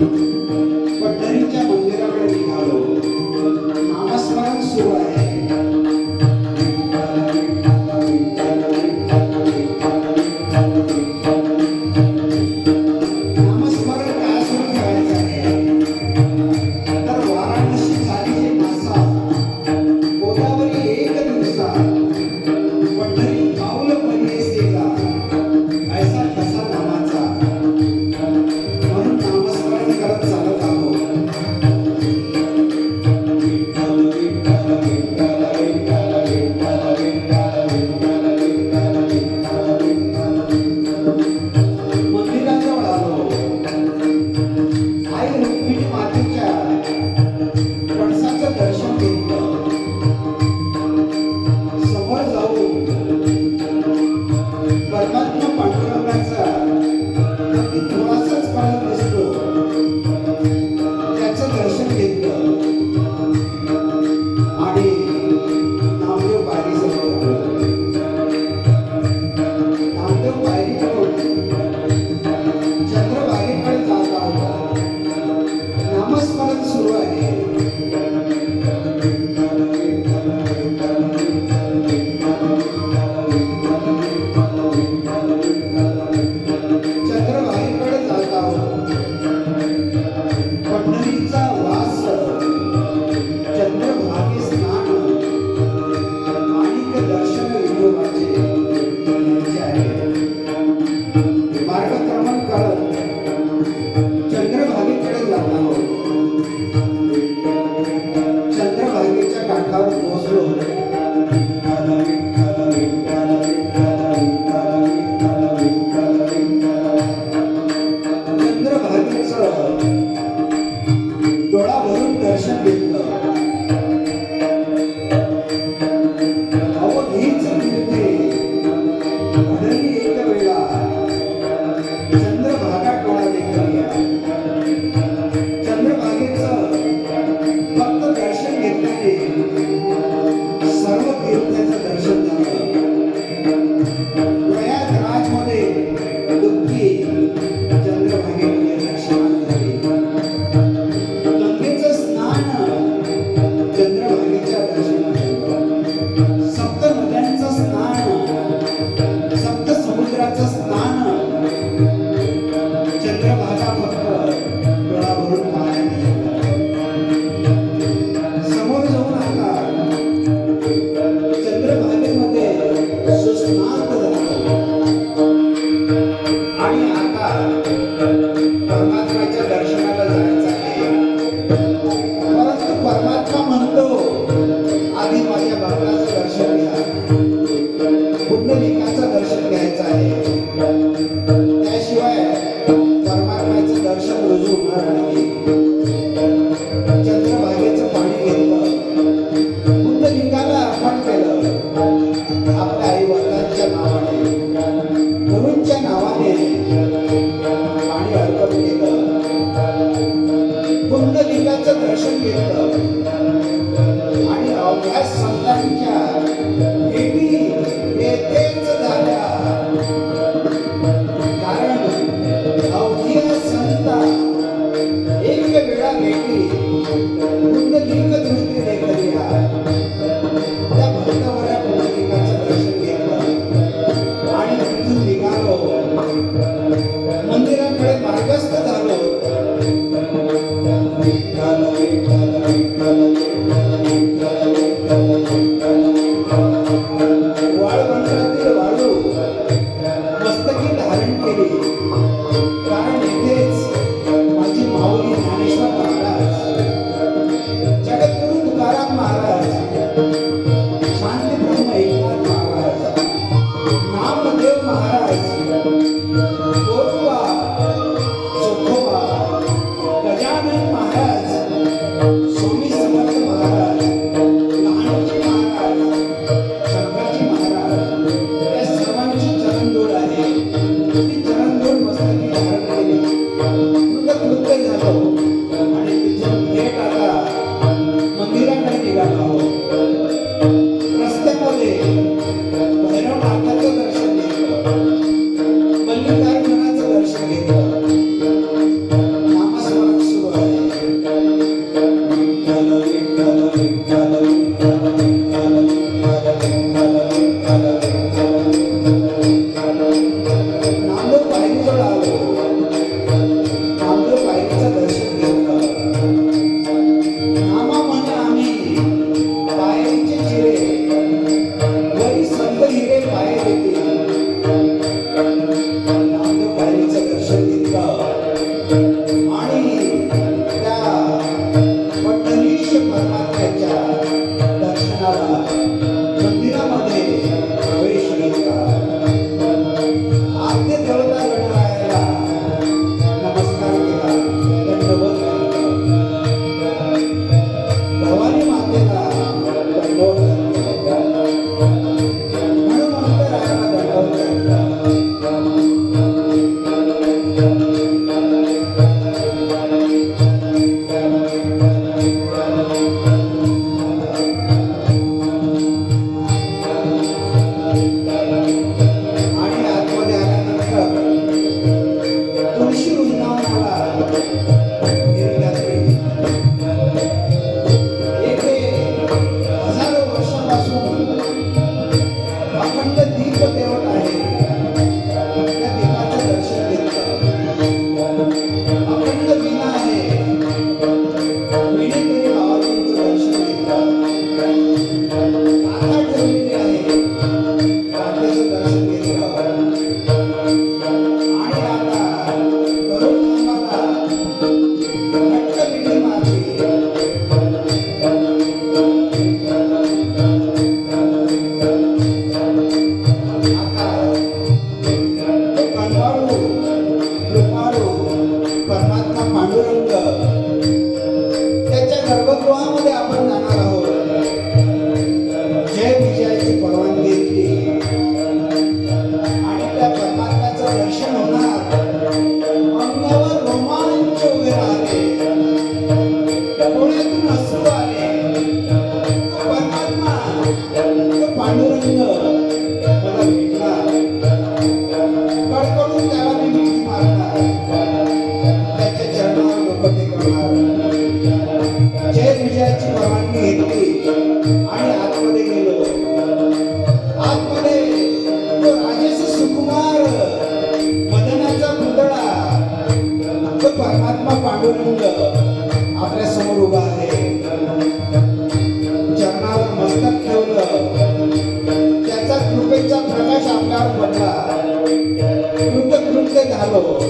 पंढरीच्या मंदिराकडे निघालो. नामस्मरण सुरू आहे. नामस्मरण काय सुरू ठेवायचं आहे तर वाराणसी झाली जी मासा, गोदावरी एक दिवसा, पंढरी पाऊल परिसेला, ऐसा कसा नामाचा. म्हणून नामस्मरण करत चालत आहो. मंदिराजवळ आलो. आई रुक्मिणी मातेच्या कळसाचं दर्शन घेतलं. समोर जाऊन परमात्मा पांडुरंगाचा अगदी थोडासाच कळस दिसतो, त्याचं दर्शन घेतलं आणि नामदेव पायरीजवळ आलो. नामदेव पायरीकडून चंद्रभागेकडे जात आहोत. नामस्मरण सुरू आहे. चंद्रभागेकडे जात आहोत. पंढरीचा वास, चंद्रभागे स्नान, माणिक दर्शन विठोबाचे घ्यायचे आहे. मार्गक्रमण करत चंद्रभागेकडे जात आहोत. चंद्रभागेच्या काठावर पोहोचलो. चंद्रभागेचं डोळा भरून दर्शन घेतलं. अवधीच तीर्थे घडली एक वेळा, चंद्रभागा डोळा देखलिया. चंद्रभागेचं फक्त दर्शन घेतल्याने सर्व तीर्थाचं दर्शन झालं. प्रयागराजमध्ये डुबकी चंद्रभागेमध्ये दर्शनाला झाली. गंगेचं स्नान चंद्रभागेच्या दर्शनाला झालं. सप्त नद्यांचं स्नान, सप्त समुद्राचं स्नान चंद्रभागा फक्त डोळा भरून पाहायला झालं. समोर जाऊन आता चंद्रभागेमध्ये सुस्नात झालं आणि आता परमात्म्याच्या दर्शनाला जायचं आहे. परंतु परमात्मा म्हणतो आधी माझ्या भक्ताचं दर्शन घ्या, पुंडलिकाचं दर्शन घ्यायचं आहे. त्याशिवाय परमात्म्याचं दर्शन रुजू होणार नाही. चंद्रभागेचं पाणी घेतलं, पुंडलिकाला अर्पण केलं. आपल्या आई वडिलांच्या नावाने, गुरूंच्या नावाने पाणी अर्पण केलं. निर्यात्री येथे हजारो वर्षापासून अखंड दीप तेवत आहे. त्या दीपाचं दर्शन घेतलं. अखंड वीणा आहे. वीणेकरी माऊलींचं दर्शन घेतलं. गाथा ठेवलेली आहे. गाथेचं दर्शन घेतलं. आणि आता गरुड खांबाला घट्ट मिठी मारली. परमात्मा पांडुरंग त्याच्या गर्भगृहामध्ये आपण जाणार आहोत. जय विजयाची परवानगी घेतली आणि त्या परमात्म्याचं दर्शन होणार. अंगावर रोमांच उभे राहिले. डोळ्यातून अश्रू आले. तो परमात्मा, तो पांडुरंग मला भेटला. कडकडून त्याला मी मिठी मारणार. त्याच्या चरणावर डोकं टेकवणार. जय विजयाची परवानगी घेतली आणि आतमध्ये गेलो. आतमध्ये तो राजेश सुकुमार मदनाचा पुतळा, तो परमात्मा पांडुरंग आपल्या समोर उभा आहे. चरणावर मस्तक ठेवलं. त्याचा कृपेचा प्रकाश आपल्यावर पडला. कृतकृत्य झालो.